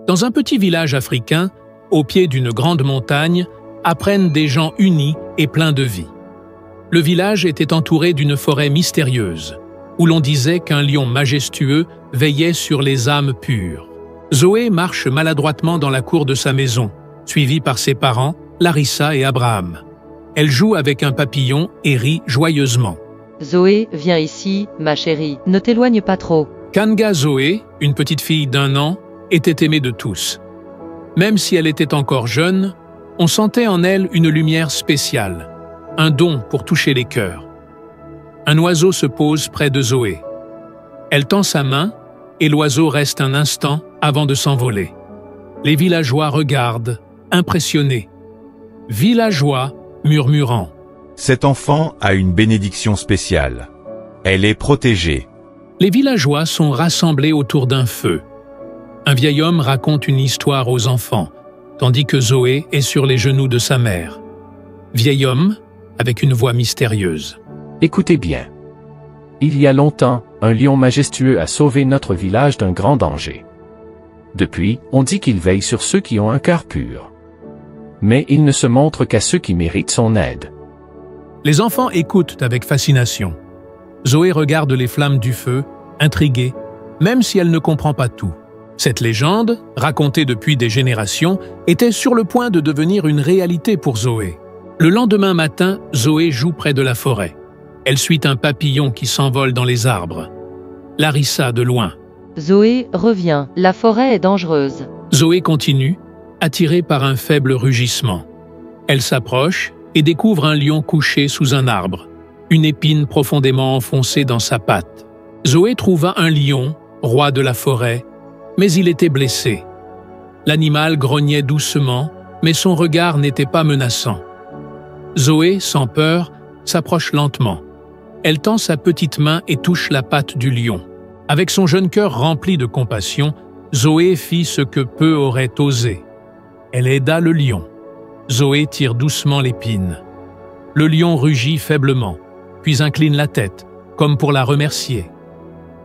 Dans un petit village africain, au pied d'une grande montagne, apprennent des gens unis et pleins de vie. Le village était entouré d'une forêt mystérieuse, où l'on disait qu'un lion majestueux veillait sur les âmes pures. Zoé marche maladroitement dans la cour de sa maison, suivie par ses parents, Larissa et Abraham. Elle joue avec un papillon et rit joyeusement. Zoé, viens ici, ma chérie, ne t'éloigne pas trop. Kanga Zoé, une petite fille d'1 an, était aimée de tous. Même si elle était encore jeune, on sentait en elle une lumière spéciale, un don pour toucher les cœurs. Un oiseau se pose près de Zoé. Elle tend sa main et l'oiseau reste un instant avant de s'envoler. Les villageois regardent, impressionnés. Villageois murmurant. Cet enfant a une bénédiction spéciale. Elle est protégée. Les villageois sont rassemblés autour d'un feu. Un vieil homme raconte une histoire aux enfants, tandis que Zoé est sur les genoux de sa mère. Vieil homme, avec une voix mystérieuse. Écoutez bien. Il y a longtemps, un lion majestueux a sauvé notre village d'un grand danger. Depuis, on dit qu'il veille sur ceux qui ont un cœur pur. Mais il ne se montre qu'à ceux qui méritent son aide. Les enfants écoutent avec fascination. Zoé regarde les flammes du feu, intriguée, même si elle ne comprend pas tout. Cette légende, racontée depuis des générations, était sur le point de devenir une réalité pour Zoé. Le lendemain matin, Zoé joue près de la forêt. Elle suit un papillon qui s'envole dans les arbres. Larissa de loin. Zoé, reviens, la forêt est dangereuse. Zoé continue, attirée par un faible rugissement. Elle s'approche et découvre un lion couché sous un arbre, une épine profondément enfoncée dans sa patte. Zoé trouva un lion, roi de la forêt, mais il était blessé. L'animal grognait doucement, mais son regard n'était pas menaçant. Zoé, sans peur, s'approche lentement. Elle tend sa petite main et touche la patte du lion. Avec son jeune cœur rempli de compassion, Zoé fit ce que peu auraient osé. Elle aida le lion. Zoé tire doucement l'épine. Le lion rugit faiblement, puis incline la tête, comme pour la remercier.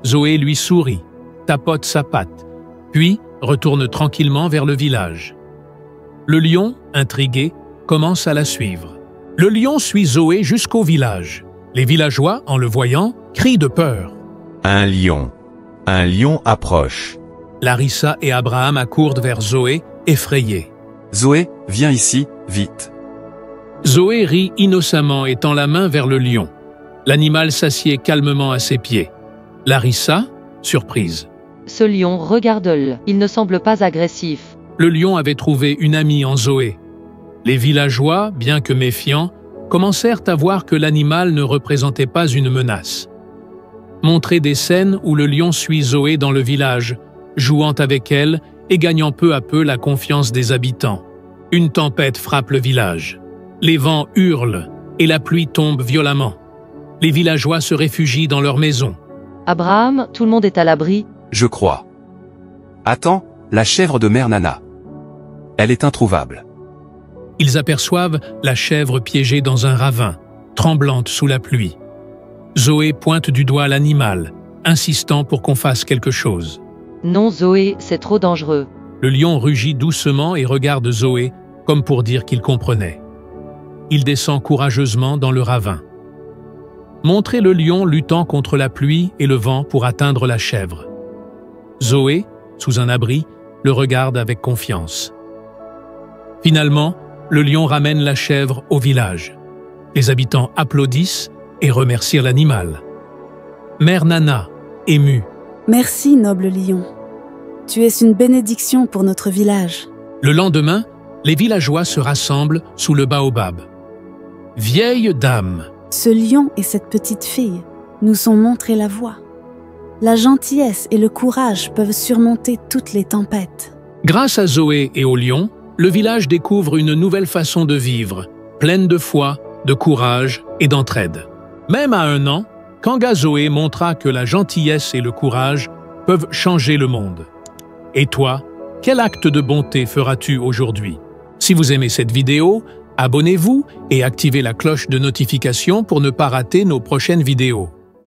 Zoé lui sourit, tapote sa patte, puis retourne tranquillement vers le village. Le lion, intrigué, commence à la suivre. Le lion suit Zoé jusqu'au village. Les villageois, en le voyant, crient de peur. Un lion approche. Larissa et Abraham accourent vers Zoé, effrayés. Zoé, viens ici, vite. Zoé rit innocemment et tend la main vers le lion. L'animal s'assied calmement à ses pieds. Larissa, surprise. Ce lion, regarde-le, il ne semble pas agressif. Le lion avait trouvé une amie en Zoé. Les villageois, bien que méfiants, commencèrent à voir que l'animal ne représentait pas une menace. Montrer des scènes où le lion suit Zoé dans le village, jouant avec elle et gagnant peu à peu la confiance des habitants. Une tempête frappe le village. Les vents hurlent et la pluie tombe violemment. Les villageois se réfugient dans leur maison. Abraham, tout le monde est à l'abri. Je crois. Attends, la chèvre de Mère Nana. Elle est introuvable. Ils aperçoivent la chèvre piégée dans un ravin, tremblante sous la pluie. Zoé pointe du doigt l'animal, insistant pour qu'on fasse quelque chose. Non Zoé, c'est trop dangereux. Le lion rugit doucement et regarde Zoé, comme pour dire qu'il comprenait. Il descend courageusement dans le ravin. Montrez le lion luttant contre la pluie et le vent pour atteindre la chèvre. Zoé, sous un abri, le regarde avec confiance. Finalement, le lion ramène la chèvre au village. Les habitants applaudissent et remercient l'animal. Mère Nana, émue. Merci, noble lion. Tu es une bénédiction pour notre village. Le lendemain, les villageois se rassemblent sous le baobab. Vieille dame. Ce lion et cette petite fille nous ont montré la voie. La gentillesse et le courage peuvent surmonter toutes les tempêtes. Grâce à Zoé et au lion, le village découvre une nouvelle façon de vivre, pleine de foi, de courage et d'entraide. Même à 1 an, Kanga Zoé montra que la gentillesse et le courage peuvent changer le monde. Et toi, quel acte de bonté feras-tu aujourd'hui? Si vous aimez cette vidéo, abonnez-vous et activez la cloche de notification pour ne pas rater nos prochaines vidéos.